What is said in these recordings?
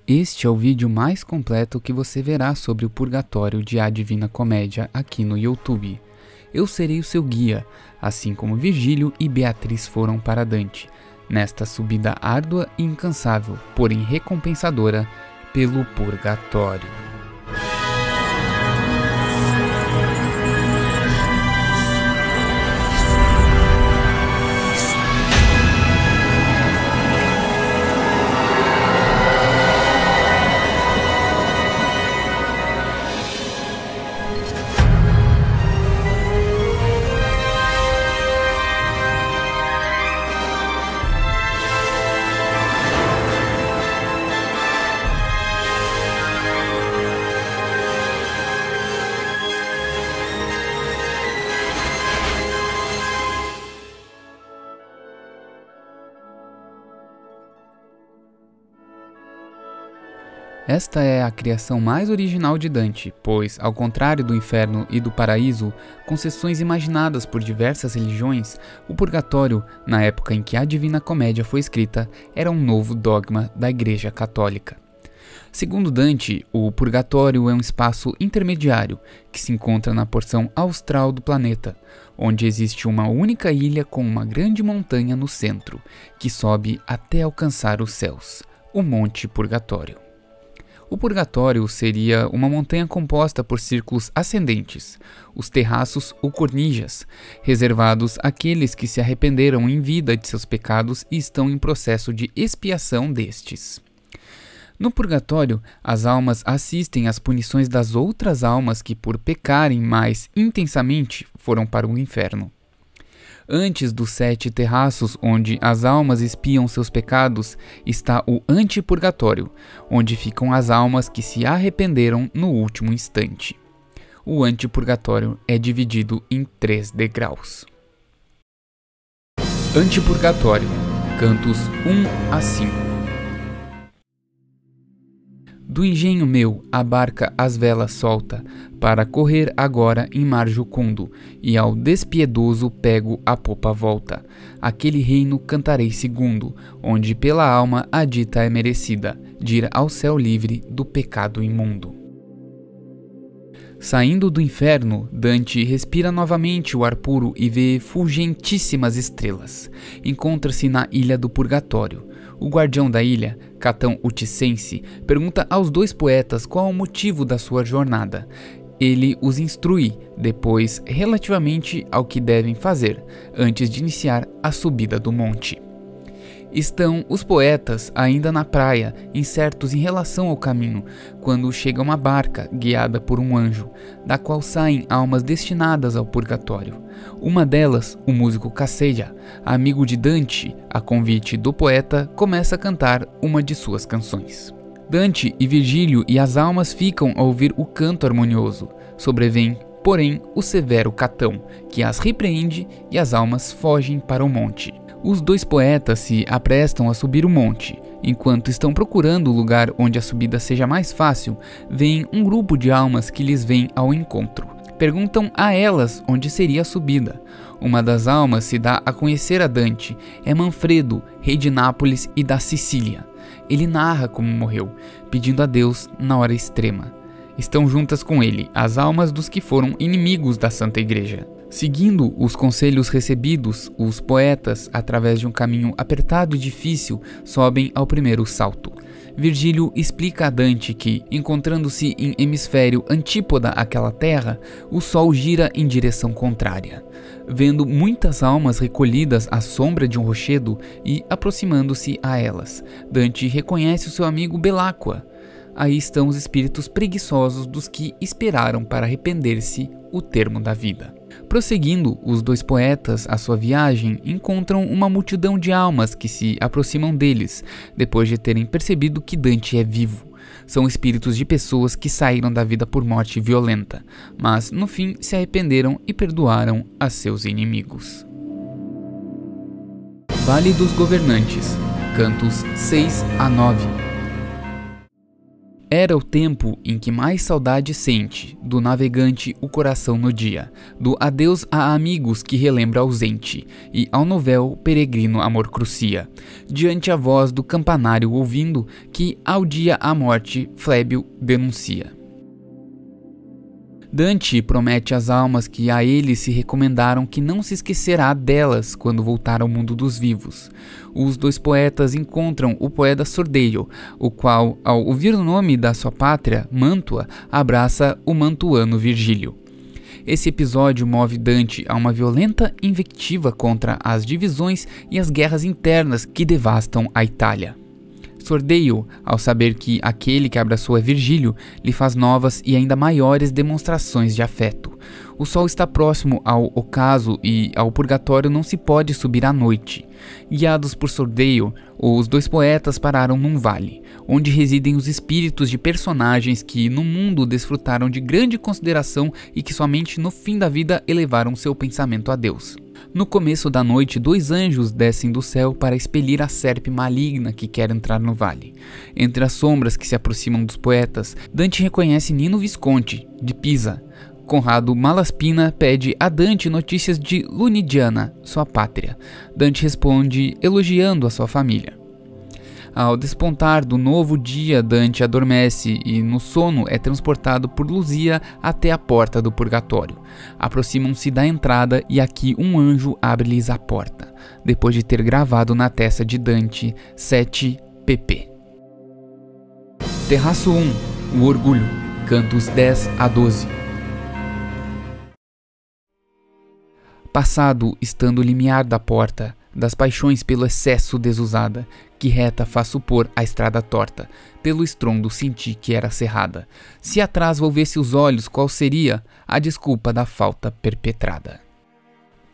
Este é o vídeo mais completo que você verá sobre o purgatório de A Divina Comédia aqui no YouTube. Eu serei o seu guia, assim como Virgílio e Beatriz foram para Dante, nesta subida árdua e incansável, porém recompensadora, pelo purgatório. Esta é a criação mais original de Dante, pois, ao contrário do inferno e do paraíso, concessões imaginadas por diversas religiões, o purgatório, na época em que a Divina Comédia foi escrita, era um novo dogma da Igreja Católica. Segundo Dante, o purgatório é um espaço intermediário que se encontra na porção austral do planeta, onde existe uma única ilha com uma grande montanha no centro, que sobe até alcançar os céus, o Monte Purgatório. O purgatório seria uma montanha composta por círculos ascendentes, os terraços ou cornijas, reservados àqueles que se arrependeram em vida de seus pecados e estão em processo de expiação destes. No purgatório, as almas assistem às punições das outras almas que, por pecarem mais intensamente, foram para o inferno. Antes dos 7 terraços, onde as almas expiam seus pecados, está o antipurgatório, onde ficam as almas que se arrependeram no último instante. O antipurgatório é dividido em 3 degraus. Antipurgatório, cantos 1 a 5. Do engenho meu a barca as velas solta, para correr agora em mar jucundo, e ao despiedoso pego a popa volta. Aquele reino cantarei segundo, onde pela alma a dita é merecida, de ir ao céu livre do pecado imundo. Saindo do inferno, Dante respira novamente o ar puro e vê fulgentíssimas estrelas. Encontra-se na ilha do purgatório. O guardião da ilha, Catão Uticense, pergunta aos 2 poetas qual o motivo da sua jornada. Ele os instrui, depois, relativamente ao que devem fazer, antes de iniciar a subida do monte. Estão os poetas ainda na praia, incertos em relação ao caminho, quando chega uma barca guiada por um anjo, da qual saem almas destinadas ao purgatório. Uma delas, o músico Casseia, amigo de Dante, a convite do poeta, começa a cantar uma de suas canções. Dante e Virgílio e as almas ficam a ouvir o canto harmonioso. Sobrevém, porém, o severo Catão, que as repreende e as almas fogem para o monte. Os 2 poetas se aprestam a subir o monte. Enquanto estão procurando o lugar onde a subida seja mais fácil, vem um grupo de almas que lhes vem ao encontro. Perguntam a elas onde seria a subida. Uma das almas se dá a conhecer a Dante. É Manfredo, rei de Nápoles e da Sicília. Ele narra como morreu, pedindo a Deus na hora extrema. Estão juntas com ele as almas dos que foram inimigos da Santa Igreja. Seguindo os conselhos recebidos, os poetas, através de um caminho apertado e difícil, sobem ao primeiro salto. Virgílio explica a Dante que, encontrando-se em hemisfério antípoda àquela terra, o sol gira em direção contrária. Vendo muitas almas recolhidas à sombra de um rochedo e aproximando-se a elas, Dante reconhece o seu amigo Beláqua. Aí estão os espíritos preguiçosos dos que esperaram para arrepender-se o termo da vida. Prosseguindo, os 2 poetas a sua viagem encontram uma multidão de almas que se aproximam deles, depois de terem percebido que Dante é vivo. São espíritos de pessoas que saíram da vida por morte violenta, mas no fim se arrependeram e perdoaram a seus inimigos. Vale dos Governantes, cantos 6 a 9. Era o tempo em que mais saudade sente, do navegante o coração no dia, do adeus a amigos que relembra ausente, e ao novel peregrino amor crucia, diante a voz do campanário ouvindo, que ao dia a morte Flébio denuncia. Dante promete às almas que a ele se recomendaram que não se esquecerá delas quando voltar ao mundo dos vivos. Os dois poetas encontram o poeta Sordello, o qual, ao ouvir o nome da sua pátria, Mantua, abraça o mantuano Virgílio. Esse episódio move Dante a uma violenta invectiva contra as divisões e as guerras internas que devastam a Itália. Sordello, ao saber que aquele que abraçou é Virgílio, lhe faz novas e ainda maiores demonstrações de afeto. O sol está próximo ao ocaso e ao purgatório não se pode subir à noite. Guiados por Sordello, os dois poetas pararam num vale, onde residem os espíritos de personagens que no mundo desfrutaram de grande consideração e que somente no fim da vida elevaram seu pensamento a Deus. No começo da noite, 2 anjos descem do céu para expelir a serpe maligna que quer entrar no vale. Entre as sombras que se aproximam dos poetas, Dante reconhece Nino Visconti, de Pisa. Conrado Malaspina pede a Dante notícias de Lunigiana, sua pátria. Dante responde elogiando a sua família. Ao despontar do novo dia, Dante adormece e no sono é transportado por Luzia até a porta do purgatório. Aproximam-se da entrada e aqui um anjo abre-lhes a porta, depois de ter gravado na testa de Dante 7 pp. Terraço 1, o orgulho, cantos 10 a 12. Passado, estando o limiar da porta, das paixões pelo excesso desusada, que reta faz supor a estrada torta, pelo estrondo senti que era cerrada. Se atrás volvesse os olhos, qual seria a desculpa da falta perpetrada?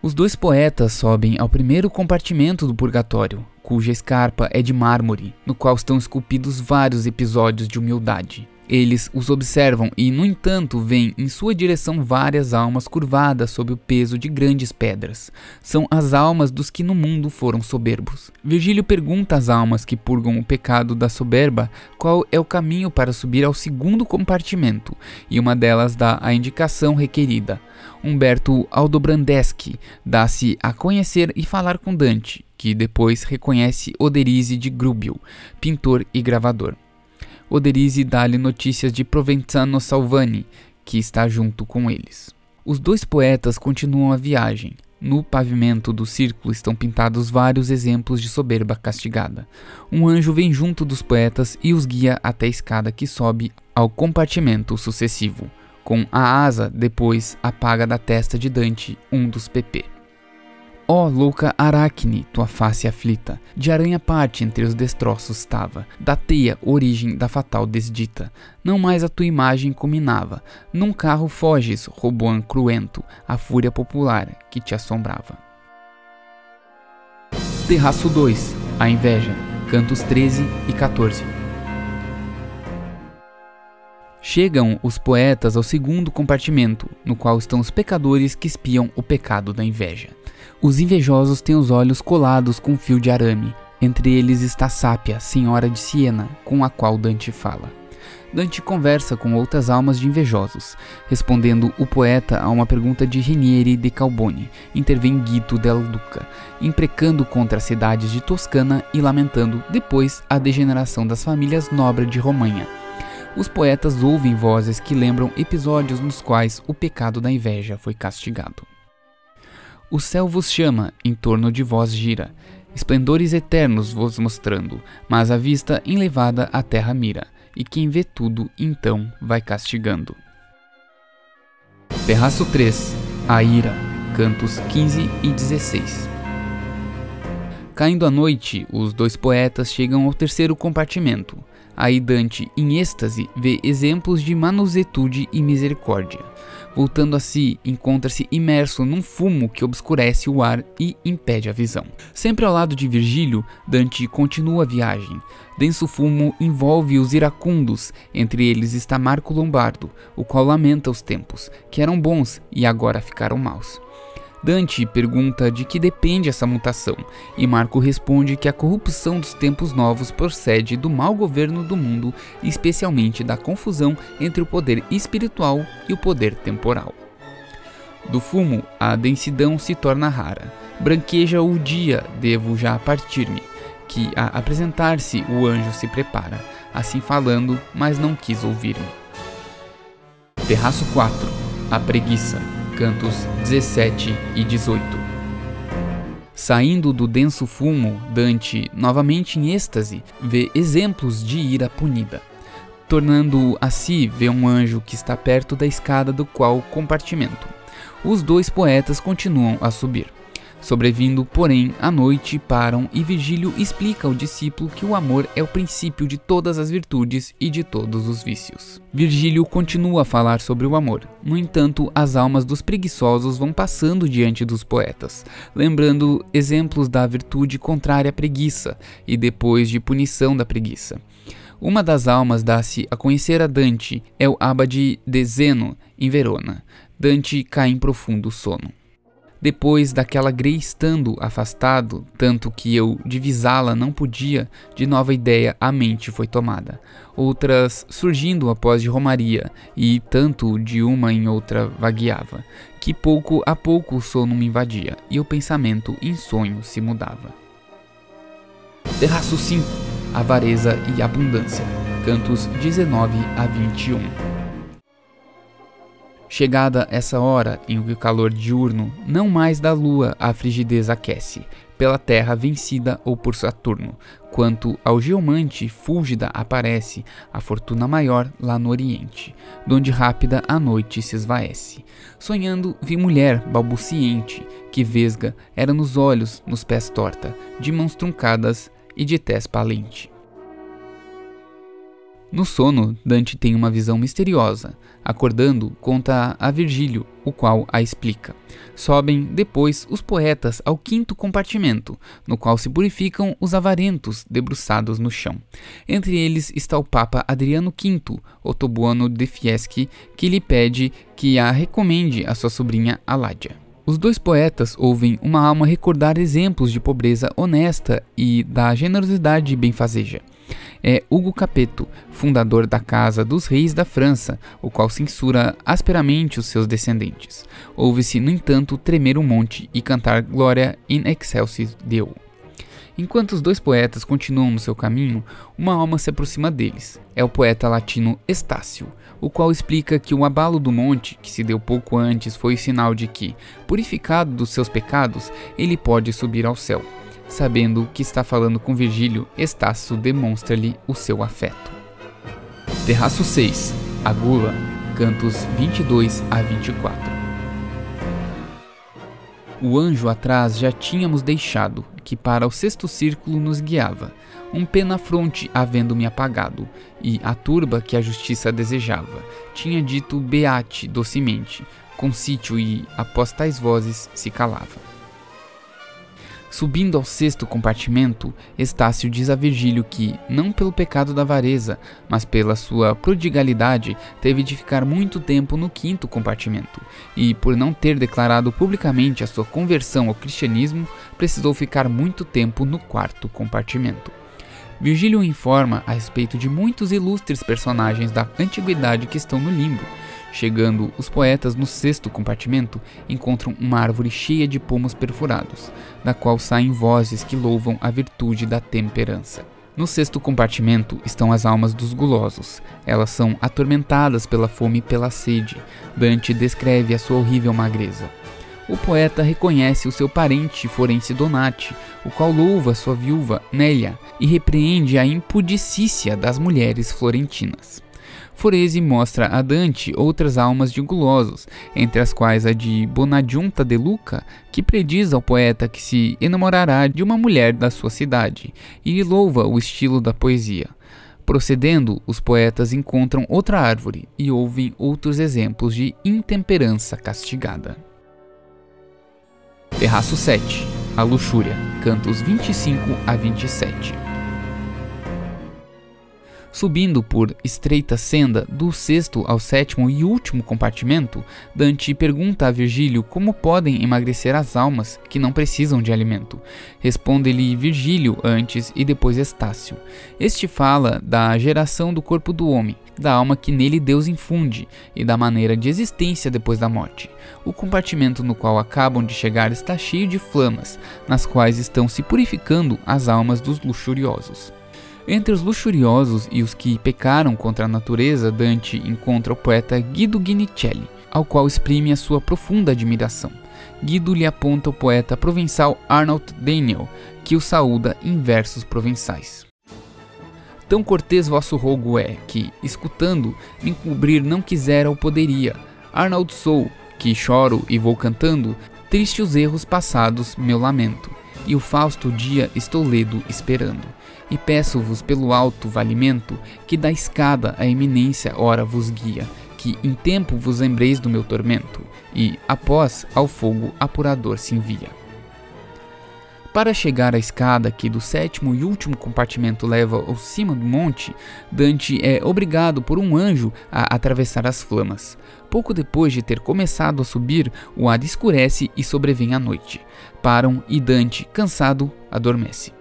Os dois poetas sobem ao primeiro compartimento do purgatório, cuja escarpa é de mármore, no qual estão esculpidos vários episódios de humildade. Eles os observam e, no entanto, veem em sua direção várias almas curvadas sob o peso de grandes pedras. São as almas dos que no mundo foram soberbos. Virgílio pergunta às almas que purgam o pecado da soberba qual é o caminho para subir ao segundo compartimento, e uma delas dá a indicação requerida. Humberto Aldobrandeschi dá-se a conhecer e falar com Dante, que depois reconhece Oderisi de Gubbio, pintor e gravador. Oderisi dá-lhe notícias de Provenzano Salvani, que está junto com eles. Os dois poetas continuam a viagem. No pavimento do círculo estão pintados vários exemplos de soberba castigada. Um anjo vem junto dos poetas e os guia até a escada que sobe ao compartimento sucessivo. Com a asa, depois apaga da testa de Dante um dos pp. Ó louca Aracne, tua face aflita, de aranha parte entre os destroços estava, da teia origem da fatal desdita, não mais a tua imagem combinava, num carro foges, Roboam cruento, a fúria popular que te assombrava. Terraço 2, a inveja, cantos 13 e 14. Chegam os poetas ao segundo compartimento, no qual estão os pecadores que espiam o pecado da inveja. Os invejosos têm os olhos colados com fio de arame. Entre eles está Sápia, senhora de Siena, com a qual Dante fala. Dante conversa com outras almas de invejosos. Respondendo o poeta a uma pergunta de Ranieri de Calboni, intervém Guito del Duca, imprecando contra as cidades de Toscana e lamentando depois a degeneração das famílias nobres de Romanha. Os poetas ouvem vozes que lembram episódios nos quais o pecado da inveja foi castigado. O céu vos chama, em torno de vós gira, esplendores eternos vos mostrando, mas a vista enlevada a terra mira, e quem vê tudo, então, vai castigando. Terraço 3, a ira, cantos 15 e 16. Caindo a noite, os dois poetas chegam ao terceiro compartimento. Aí Dante, em êxtase, vê exemplos de manusetude e misericórdia. Voltando a si, encontra-se imerso num fumo que obscurece o ar e impede a visão. Sempre ao lado de Virgílio, Dante continua a viagem. Denso fumo envolve os iracundos, entre eles está Marco Lombardo, o qual lamenta os tempos, que eram bons e agora ficaram maus. Dante pergunta de que depende essa mutação, e Marco responde que a corrupção dos tempos novos procede do mau governo do mundo, especialmente da confusão entre o poder espiritual e o poder temporal. Do fumo, a densidão se torna rara. Branqueja o dia, devo já partir-me, que a apresentar-se o anjo se prepara, assim falando, mas não quis ouvir-me. Terraço 4. A preguiça. Cantos 17 e 18. Saindo do denso fumo, Dante, novamente em êxtase, vê exemplos de ira punida. Tornando a si, vê um anjo que está perto da escada do qual compartimento. Os dois poetas continuam a subir. Sobrevindo, porém, a noite param e Virgílio explica ao discípulo que o amor é o princípio de todas as virtudes e de todos os vícios. Virgílio continua a falar sobre o amor. No entanto, as almas dos preguiçosos vão passando diante dos poetas, lembrando exemplos da virtude contrária à preguiça e depois de punição da preguiça. Uma das almas dá-se a conhecer a Dante, é o abade de Zeno, em Verona. Dante cai em profundo sono. Depois daquela grei estando afastado, tanto que eu divisá-la não podia, de nova ideia a mente foi tomada. Outras surgindo após de romaria, e tanto de uma em outra vagueava, que pouco a pouco o sono me invadia, e o pensamento em sonho se mudava. Terraço 5. Avareza e abundância. Cantos 19 a 21. Chegada essa hora em que o calor diurno não mais da lua a frigidez aquece, pela terra vencida ou por Saturno, quanto ao geomante fúlgida aparece a fortuna maior lá no oriente, donde rápida a noite se esvaece. Sonhando vi mulher balbuciente, que vesga era nos olhos, nos pés torta, de mãos truncadas e de tez palente. No sono, Dante tem uma visão misteriosa. Acordando, conta a Virgílio, o qual a explica. Sobem, depois, os poetas ao 5º compartimento, no qual se purificam os avarentos debruçados no chão. Entre eles está o Papa Adriano V, Otobuono de Fieschi, que lhe pede que a recomende a sua sobrinha Aládia. Os dois poetas ouvem uma alma recordar exemplos de pobreza honesta e da generosidade benfazeja. É Hugo Capeto, fundador da Casa dos Reis da França, o qual censura asperamente os seus descendentes. Ouve-se, no entanto, tremer o monte e cantar Gloria in excelsis Deo. Enquanto os dois poetas continuam no seu caminho, uma alma se aproxima deles. É o poeta latino Estácio, o qual explica que o abalo do monte, que se deu pouco antes, foi o sinal de que, purificado dos seus pecados, ele pode subir ao céu. Sabendo que está falando com Virgílio, Estácio demonstra-lhe o seu afeto. Terraço 6. A Gula. Cantos 22 a 24. O anjo atrás já tínhamos deixado, que para o 6º círculo nos guiava, um pé na fronte havendo-me apagado, e a turba que a justiça desejava, tinha dito beate docemente, com sítio e, após tais vozes, se calava. Subindo ao 6º compartimento, Estácio diz a Virgílio que, não pelo pecado da avareza, mas pela sua prodigalidade, teve de ficar muito tempo no 5º compartimento, e, por não ter declarado publicamente a sua conversão ao cristianismo, precisou ficar muito tempo no 4º compartimento. Virgílio informa a respeito de muitos ilustres personagens da antiguidade que estão no limbo. Chegando os poetas no 6º compartimento, encontram uma árvore cheia de pomos perfurados, da qual saem vozes que louvam a virtude da temperança. No 6º compartimento estão as almas dos gulosos. Elas são atormentadas pela fome e pela sede. Dante descreve a sua horrível magreza. O poeta reconhece o seu parente forense Donati, o qual louva sua viúva Nélia e repreende a impudicícia das mulheres florentinas. Forese mostra a Dante outras almas de gulosos, entre as quais a de Bonagiunta de Luca, que prediz ao poeta que se enamorará de uma mulher da sua cidade, e lhe louva o estilo da poesia. Procedendo, os poetas encontram outra árvore e ouvem outros exemplos de intemperança castigada. Terraço 7. A luxúria. Cantos 25 a 27. Subindo por estreita senda do sexto ao sétimo e último compartimento, Dante pergunta a Virgílio como podem emagrecer as almas que não precisam de alimento. Responde-lhe Virgílio antes e depois Estácio. Este fala da geração do corpo do homem, da alma que nele Deus infunde e da maneira de existência depois da morte. O compartimento no qual acabam de chegar está cheio de flamas, nas quais estão se purificando as almas dos luxuriosos. Entre os luxuriosos e os que pecaram contra a natureza, Dante encontra o poeta Guido Guinicelli, ao qual exprime a sua profunda admiração. Guido lhe aponta o poeta provençal Arnauld Daniel, que o saúda em versos provençais. Tão cortês vosso rogo é, que, escutando, me encobrir não quisera ou poderia. Arnauld sou, que choro e vou cantando, triste os erros passados meu lamento, e o fausto dia estou ledo esperando. E peço-vos pelo alto valimento, que da escada a eminência ora vos guia, que em tempo vos lembreis do meu tormento, e, após, ao fogo apurador se envia. Para chegar à escada que do sétimo e último compartimento leva ao cima do monte, Dante é obrigado por um anjo a atravessar as flamas. Pouco depois de ter começado a subir, o ar escurece e sobrevém a noite. Param e Dante, cansado, adormece.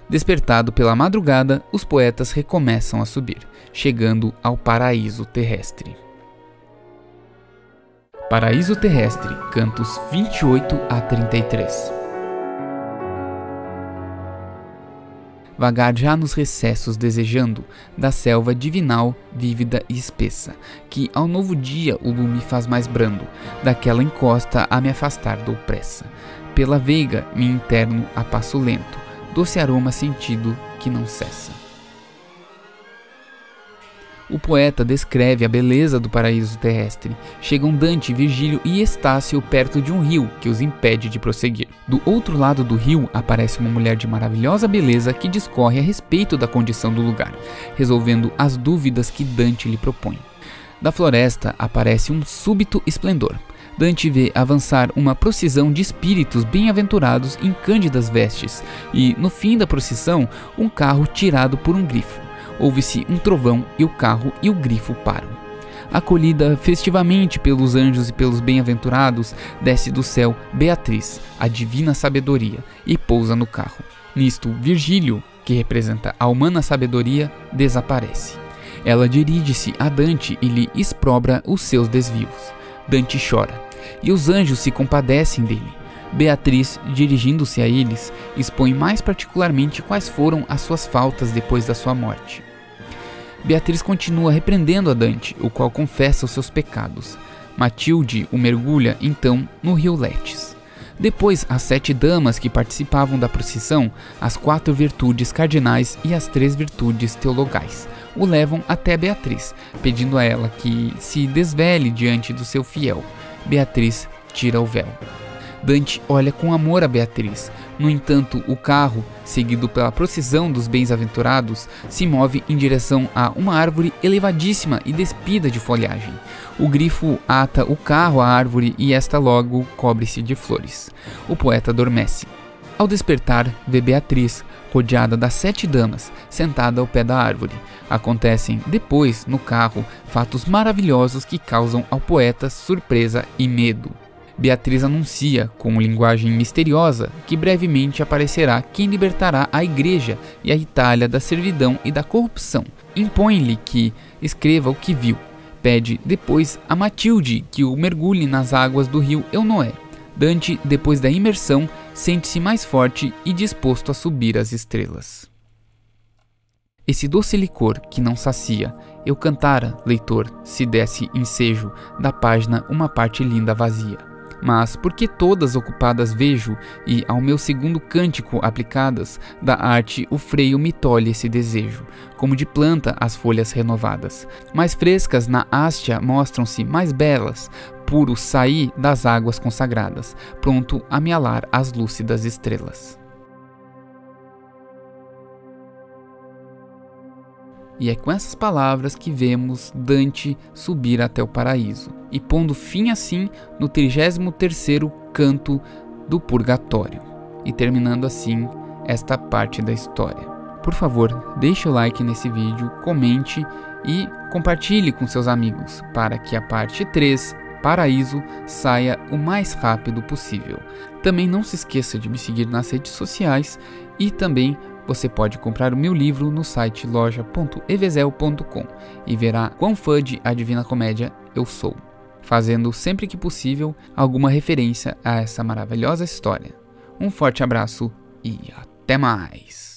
Despertado pela madrugada, os poetas recomeçam a subir, chegando ao paraíso terrestre. Paraíso terrestre, cantos 28 a 33. Vagar já nos recessos desejando da selva divinal, vívida e espessa, que ao novo dia o lume faz mais brando, daquela encosta a me afastar dou pressa. Pela veiga me interno a passo lento, doce aroma sentido que não cessa. O poeta descreve a beleza do paraíso terrestre. Chegam Dante, Virgílio e Estácio perto de um rio que os impede de prosseguir. Do outro lado do rio aparece uma mulher de maravilhosa beleza que discorre a respeito da condição do lugar, resolvendo as dúvidas que Dante lhe propõe. Da floresta aparece um súbito esplendor. Dante vê avançar uma procissão de espíritos bem-aventurados em cândidas vestes e, no fim da procissão, um carro tirado por um grifo. Ouve-se um trovão e o carro e o grifo param. Acolhida festivamente pelos anjos e pelos bem-aventurados, desce do céu Beatriz, a divina sabedoria, e pousa no carro. Nisto, Virgílio, que representa a humana sabedoria, desaparece. Ela dirige-se a Dante e lhe exprobra os seus desvios. Dante chora, e os anjos se compadecem dele. Beatriz, dirigindo-se a eles, expõe mais particularmente quais foram as suas faltas depois da sua morte. Beatriz continua repreendendo a Dante, o qual confessa os seus pecados. Matilde o mergulha, então, no rio Letes. Depois, as 7 damas que participavam da procissão, as 4 virtudes cardinais e as 3 virtudes teologais, o levam até Beatriz, pedindo a ela que se desvele diante do seu fiel. Beatriz tira o véu. Dante olha com amor a Beatriz. No entanto, o carro, seguido pela procissão dos bens-aventurados, se move em direção a uma árvore elevadíssima e despida de folhagem. O grifo ata o carro à árvore e esta logo cobre-se de flores. O poeta adormece. Ao despertar, vê Beatriz, rodeada das 7 damas, sentada ao pé da árvore. Acontecem, depois, no carro, fatos maravilhosos que causam ao poeta surpresa e medo. Beatriz anuncia, com linguagem misteriosa, que brevemente aparecerá quem libertará a Igreja e a Itália da servidão e da corrupção. Impõe-lhe que escreva o que viu. Pede depois a Matilde que o mergulhe nas águas do rio Eunoé. Dante, depois da imersão, sente-se mais forte e disposto a subir as estrelas. Esse doce licor que não sacia, eu cantara, leitor, se desse ensejo da página uma parte linda vazia. Mas, porque todas ocupadas vejo, e ao meu segundo cântico aplicadas, da arte o freio me tolhe esse desejo, como de planta as folhas renovadas. Mais frescas na hástia mostram-se mais belas, puro saí das águas consagradas, pronto a me alar as lúcidas estrelas. E é com essas palavras que vemos Dante subir até o paraíso, e pondo fim assim no 33º canto do Purgatório, e terminando assim esta parte da história. por favor, deixe o like nesse vídeo, comente e compartilhe com seus amigos para que a parte 3, Paraíso, saia o mais rápido possível. Também não se esqueça de me seguir nas redes sociais e também você pode comprar o meu livro no site loja.evezel.com e verá quão fã de A Divina Comédia eu sou, fazendo sempre que possível alguma referência a essa maravilhosa história. Um forte abraço e até mais!